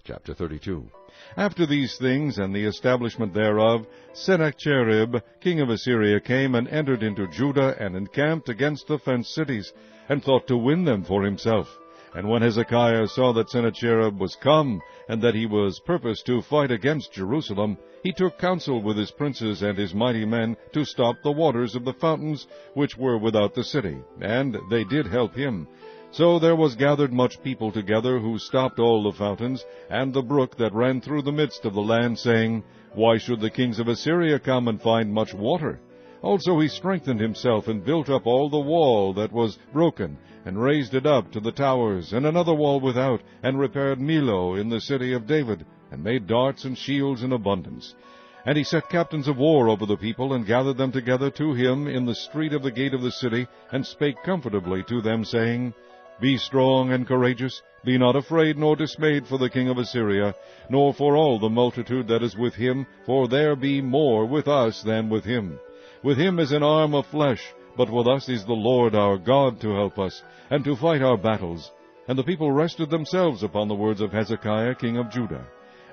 Chapter 32. After these things, and the establishment thereof, Sennacherib, king of Assyria, came and entered into Judah, and encamped against the fenced cities, and thought to win them for himself. And when Hezekiah saw that Sennacherib was come, and that he was purposed to fight against Jerusalem, he took counsel with his princes and his mighty men to stop the waters of the fountains which were without the city, and they did help him. So there was gathered much people together, who stopped all the fountains, and the brook that ran through the midst of the land, saying, Why should the kings of Assyria come and find much water? Also he strengthened himself, and built up all the wall that was broken, and raised it up to the towers, and another wall without, and repaired Millo in the city of David, and made darts and shields in abundance. And he set captains of war over the people, and gathered them together to him in the street of the gate of the city, and spake comfortably to them, saying, Be strong and courageous, be not afraid nor dismayed for the king of Assyria, nor for all the multitude that is with him, for there be more with us than with him. With him is an arm of flesh, but with us is the Lord our God to help us, and to fight our battles. And the people rested themselves upon the words of Hezekiah king of Judah.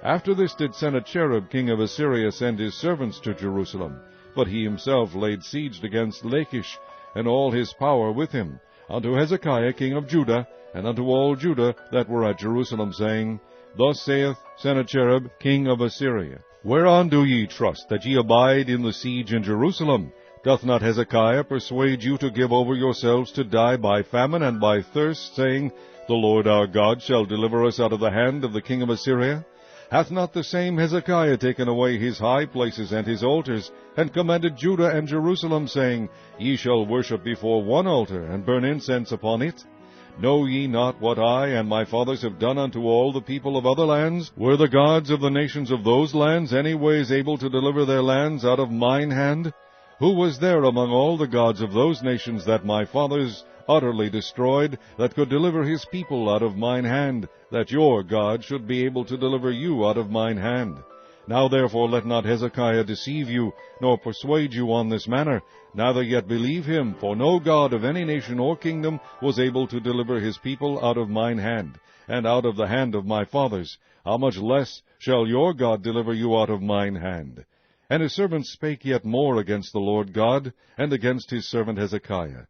After this did Sennacherib king of Assyria send his servants to Jerusalem, but he himself laid siege against Lachish, and all his power with him, unto Hezekiah king of Judah, and unto all Judah that were at Jerusalem, saying, Thus saith Sennacherib king of Assyria, Whereon do ye trust, that ye abide in the siege in Jerusalem? Doth not Hezekiah persuade you to give over yourselves to die by famine and by thirst, saying, The Lord our God shall deliver us out of the hand of the king of Assyria? Hath not the same Hezekiah taken away his high places and his altars, and commanded Judah and Jerusalem, saying, Ye shall worship before one altar, and burn incense upon it? Know ye not what I and my fathers have done unto all the people of other lands? Were the gods of the nations of those lands any ways able to deliver their lands out of mine hand? Who was there among all the gods of those nations that my fathers utterly destroyed, that could deliver his people out of mine hand, that your God should be able to deliver you out of mine hand? Now therefore let not Hezekiah deceive you, nor persuade you on this manner, neither yet believe him, for no God of any nation or kingdom was able to deliver his people out of mine hand, and out of the hand of my fathers. How much less shall your God deliver you out of mine hand? And his servants spake yet more against the Lord God, and against his servant Hezekiah.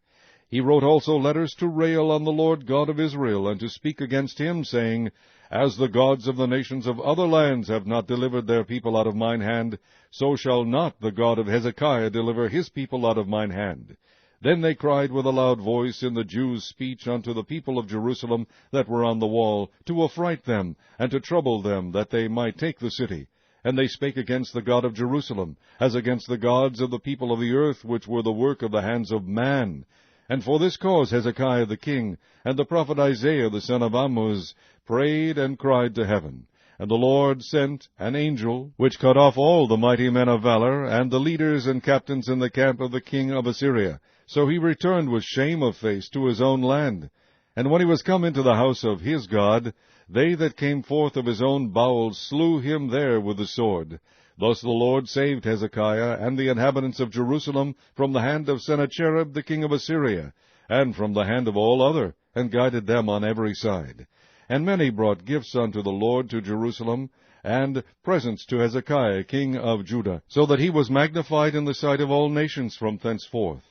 He wrote also letters to rail on the Lord God of Israel, and to speak against him, saying, As the gods of the nations of other lands have not delivered their people out of mine hand, so shall not the God of Hezekiah deliver his people out of mine hand. Then they cried with a loud voice in the Jews' speech unto the people of Jerusalem that were on the wall, to affright them, and to trouble them, that they might take the city. And they spake against the God of Jerusalem, as against the gods of the people of the earth, which were the work of the hands of man. And for this cause Hezekiah the king, and the prophet Isaiah the son of Amoz, prayed and cried to heaven. And the Lord sent an angel, which cut off all the mighty men of valor, and the leaders and captains in the camp of the king of Assyria. So he returned with shame of face to his own land. And when he was come into the house of his God, they that came forth of his own bowels slew him there with the sword. Thus the Lord saved Hezekiah and the inhabitants of Jerusalem from the hand of Sennacherib the king of Assyria, and from the hand of all other, and guided them on every side. And many brought gifts unto the Lord to Jerusalem, and presents to Hezekiah king of Judah, so that he was magnified in the sight of all nations from thenceforth.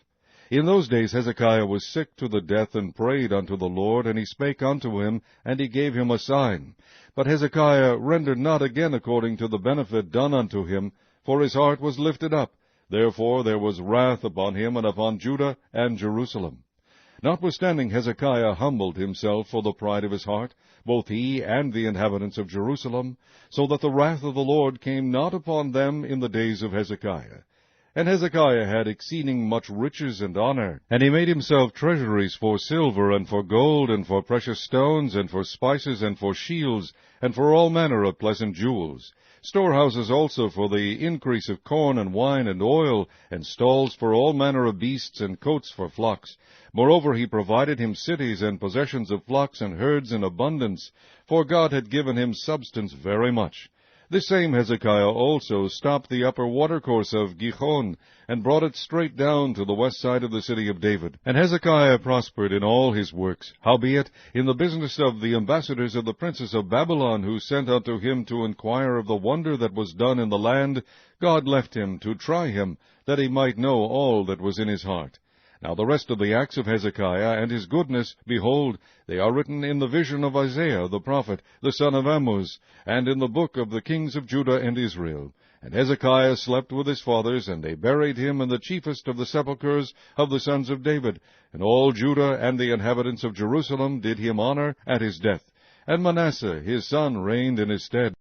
In those days Hezekiah was sick to the death, and prayed unto the Lord, and he spake unto him, and he gave him a sign. But Hezekiah rendered not again according to the benefit done unto him, for his heart was lifted up. Therefore there was wrath upon him, and upon Judah and Jerusalem. Notwithstanding Hezekiah humbled himself for the pride of his heart, both he and the inhabitants of Jerusalem, so that the wrath of the Lord came not upon them in the days of Hezekiah. And Hezekiah had exceeding much riches and honor, and he made himself treasuries for silver, and for gold, and for precious stones, and for spices, and for shields, and for all manner of pleasant jewels. Storehouses also for the increase of corn and wine and oil, and stalls for all manner of beasts, and coats for flocks. Moreover he provided him cities and possessions of flocks and herds in abundance, for God had given him substance very much. This same Hezekiah also stopped the upper watercourse of Gihon, and brought it straight down to the west side of the city of David. And Hezekiah prospered in all his works. Howbeit, in the business of the ambassadors of the princes of Babylon, who sent unto him to inquire of the wonder that was done in the land, God left him to try him, that he might know all that was in his heart. Now the rest of the acts of Hezekiah and his goodness, behold, they are written in the vision of Isaiah the prophet, the son of Amoz, and in the book of the kings of Judah and Israel. And Hezekiah slept with his fathers, and they buried him in the chiefest of the sepulchres of the sons of David. And all Judah and the inhabitants of Jerusalem did him honor at his death. And Manasseh his son reigned in his stead.